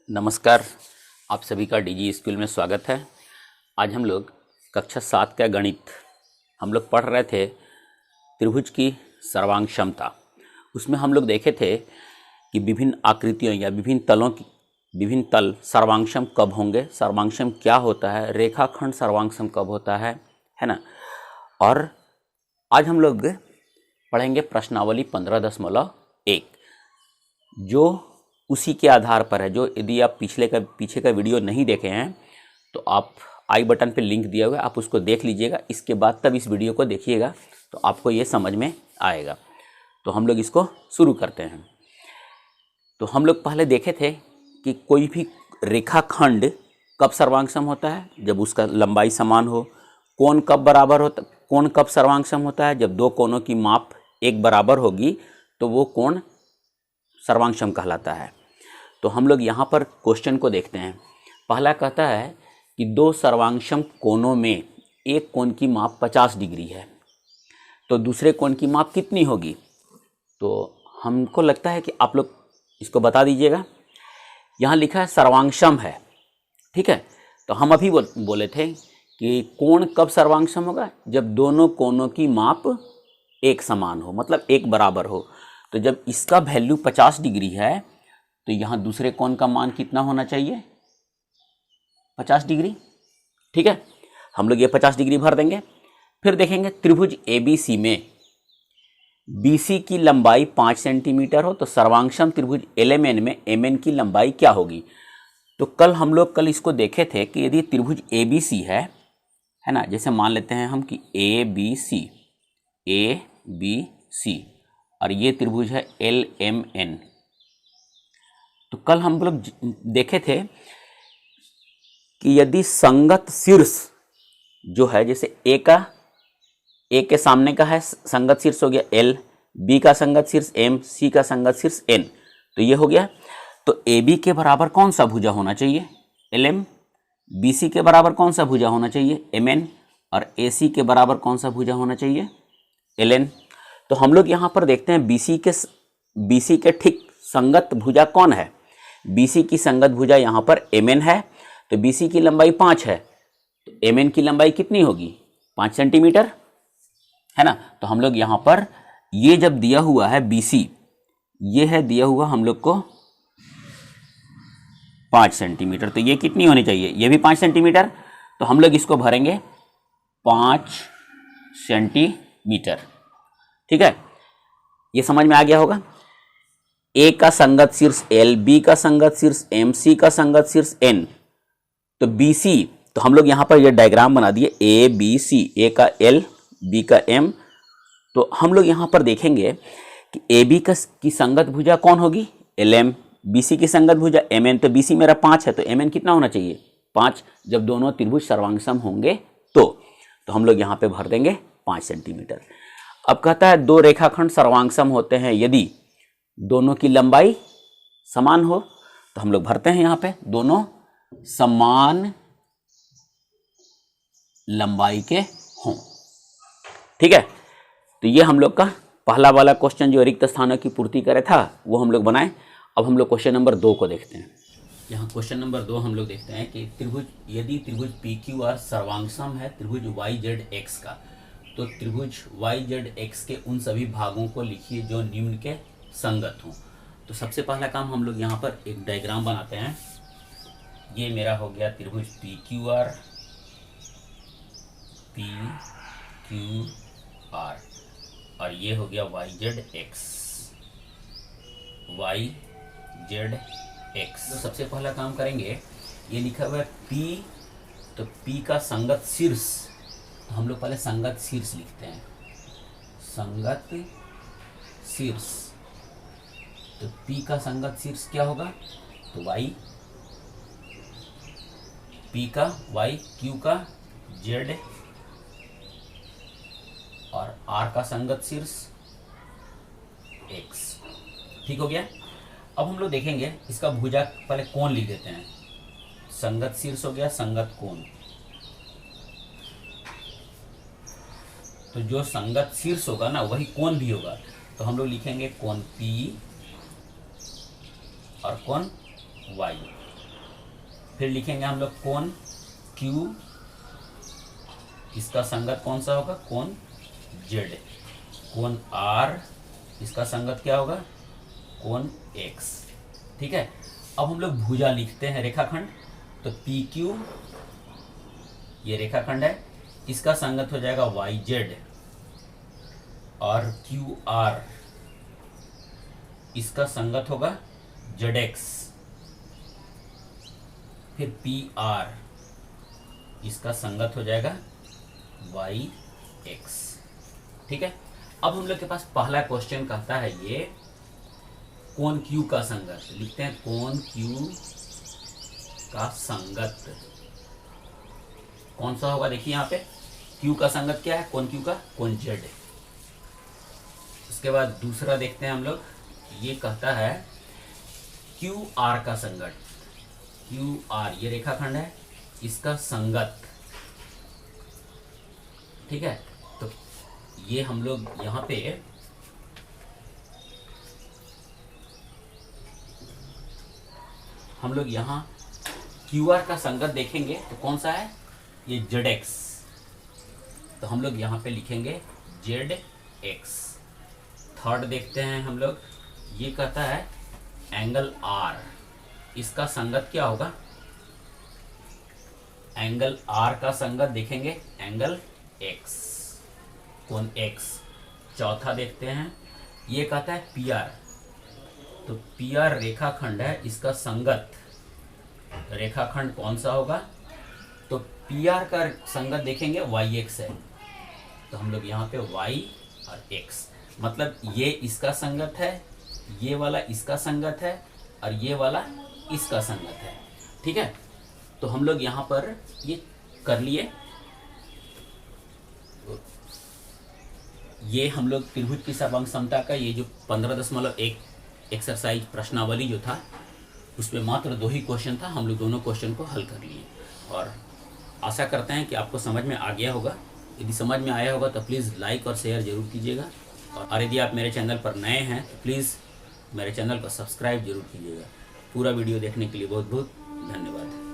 नमस्कार, आप सभी का डीजी स्कूल में स्वागत है। आज हम लोग कक्षा 7 का गणित हम लोग पढ़ रहे थे, त्रिभुज की सर्वांग क्षमता। उसमें हम लोग देखे थे कि विभिन्न आकृतियों या विभिन्न तल सर्वांगक्षम कब होंगे, सर्वांगक्षम क्या होता है, रेखाखंड सर्वांगक्षम कब होता है ना। और आज हम लोग पढ़ेंगे प्रश्नावली 15.1 जो उसी के आधार पर है। जो यदि आप पीछे का वीडियो नहीं देखे हैं तो आप आई बटन पे लिंक दिया हुआ है, आप उसको देख लीजिएगा। इसके बाद तब इस वीडियो को देखिएगा तो आपको ये समझ में आएगा। तो हम लोग इसको शुरू करते हैं। तो हम लोग पहले देखे थे कि कोई भी रेखाखंड कब सर्वांगक्षम होता है, जब उसका लंबाई समान हो। कोण कब बराबर होता, कोण कब सर्वांगक्षम होता है, जब दो कोणों की माप एक बराबर होगी तो वो कोण सर्वांगक्षम कहलाता है। तो हम लोग यहाँ पर क्वेश्चन को देखते हैं। पहला कहता है कि दो सर्वांगक्षम कोणों में एक कोण की माप 50 डिग्री है, तो दूसरे कोण की माप कितनी होगी। तो हमको लगता है कि आप लोग इसको बता दीजिएगा। यहाँ लिखा है सर्वांगक्षम है, ठीक है। तो हम अभी बोले थे कि कोण कब सर्वांगक्षम होगा, जब दोनों कोणों की माप एक समान हो, मतलब एक बराबर हो। तो जब इसका वैल्यू 50 डिग्री है तो यहाँ दूसरे कोण का मान कितना होना चाहिए, 50 डिग्री, ठीक है। हम लोग ये 50 डिग्री भर देंगे। फिर देखेंगे त्रिभुज ABC में BC की लंबाई 5 सेंटीमीटर हो तो सर्वांगक्षम त्रिभुज LMN में MN की लंबाई क्या होगी। तो हम लोग इसको देखे थे कि यदि त्रिभुज ABC है ना, जैसे मान लेते हैं हम कि ABC और ये त्रिभुज है LMN। तो कल हम लोग देखे थे कि यदि संगत शीर्ष जो है, जैसे A के सामने का है संगत शीर्ष हो गया L, B का संगत शीर्ष M, C का संगत शीर्ष N, तो ये हो गया। तो AB के बराबर कौन सा भुजा होना चाहिए, LM। BC के बराबर कौन सा भुजा होना चाहिए, MN। और AC के बराबर कौन सा भुजा होना चाहिए, LN। तो हम लोग यहाँ पर देखते हैं BC के ठीक संगत भुजा कौन है। BC की संगत भुजा यहाँ पर MN है। तो BC की लंबाई 5 है तो MN की लंबाई कितनी होगी, 5 सेंटीमीटर, है ना। तो हम लोग यहाँ पर ये जब दिया हुआ है BC, ये है दिया हुआ हम लोग को 5 सेंटीमीटर, तो ये कितनी होनी चाहिए, ये भी 5 सेंटीमीटर। तो हम लोग इसको भरेंगे 5 सेंटीमीटर, ठीक है। ये समझ में आ गया होगा। A का संगत शीर्ष L, B का संगत शीर्ष M, C का संगत शीर्ष N, तो BC, तो हम लोग यहाँ पर ये डायग्राम बना दिए ABC, A का L, B का M। तो हम लोग यहाँ पर देखेंगे कि AB की संगत भुजा कौन होगी, LM। BC की संगत भुजा MN, तो BC मेरा 5 है तो MN कितना होना चाहिए, 5, जब दोनों त्रिभुज सर्वांगक्षम होंगे तो हम लोग यहाँ पे भर देंगे 5 सेंटीमीटर। अब कहता है दो रेखाखंड सर्वांगक्षम होते हैं यदि दोनों की लंबाई समान हो। तो हम लोग भरते हैं यहाँ पे दोनों समान लंबाई के हों, ठीक है। तो ये हम लोग का पहला वाला क्वेश्चन जो रिक्त स्थानों की पूर्ति करे था वो हम लोग बनाए। अब हम लोग क्वेश्चन नंबर 2 को देखते हैं। यहाँ क्वेश्चन नंबर 2 हम लोग देखते हैं कि यदि त्रिभुज PQR सर्वांगक्षम है त्रिभुज YZX का, तो त्रिभुज YZX के उन सभी भागों को लिखिए जो निम्न के संगत हों। तो सबसे पहला काम हम लोग यहाँ पर एक डायग्राम बनाते हैं। ये मेरा हो गया त्रिभुज PQR और ये हो गया YZX। तो सबसे पहला काम करेंगे, ये लिखा हुआ है P, तो P का संगत शीर्ष, तो हम लोग पहले संगत शीर्ष लिखते हैं, संगत शीर्ष। तो P का संगत शीर्ष क्या होगा, तो Y, P का Y, Q का Z और R का संगत शीर्ष X, ठीक हो गया। अब हम लोग देखेंगे इसका भुजा, पहले कोण लिख देते हैं। संगत शीर्ष हो गया संगत कोण, तो जो संगत शीर्ष होगा ना वही कोण भी होगा। तो हम लोग लिखेंगे कोण P और कोण Y। फिर लिखेंगे हम लोग कोण Q, इसका संगत कौन सा होगा, कोण Z। कोण R, इसका संगत क्या होगा, कोण X। ठीक है, अब हम लोग भुजा लिखते हैं, रेखाखंड। तो PQ ये रेखाखंड है, इसका संगत हो जाएगा YZ, और QR इसका संगत होगा ZX। फिर PR इसका संगत हो जाएगा YX। ठीक है, अब हम लोग के पास पहला क्वेश्चन कहता है ये कोण Q का संगत, लिखते हैं कोण Q का संगत कौन सा होगा। देखिए यहाँ पे Q का संगत क्या है, कोण Q का कोण Z। उसके बाद दूसरा देखते हैं हम लोग, ये कहता है QR का संगत, QR ये रेखाखंड है, इसका संगत। ठीक है, तो ये हम लोग यहाँ पे QR का संगत देखेंगे तो कौन सा है, ये ZX। तो हम लोग यहाँ पे लिखेंगे ZX। थर्ड देखते हैं हम लोग, ये कहता है एंगल R, इसका संगत क्या होगा, एंगल R का संगत देखेंगे एंगल X, कोण X। चौथा देखते हैं, ये कहता है PR, तो PR रेखाखंड है, इसका संगत रेखाखंड कौन सा होगा, तो PR का संगत देखेंगे YX है। तो हम लोग यहाँ पे Y और X, मतलब ये इसका संगत है, ये वाला इसका संगत है, और ये वाला इसका संगत है। ठीक है, तो हम लोग यहाँ पर ये कर लिए। ये हम लोग त्रिभुज की सर्वांग समता का ये जो 15.1 एक्सरसाइज प्रश्नावली जो था, उसमें मात्र 2 ही क्वेश्चन था, हम लोग दोनों क्वेश्चन को हल कर लिए। और आशा करते हैं कि आपको समझ में आ गया होगा। यदि समझ में आया होगा तो प्लीज़ लाइक और शेयर जरूर कीजिएगा, और यदि आप मेरे चैनल पर नए हैं तो प्लीज़ मेरे चैनल को सब्सक्राइब जरूर कीजिएगा। पूरा वीडियो देखने के लिए बहुत बहुत धन्यवाद।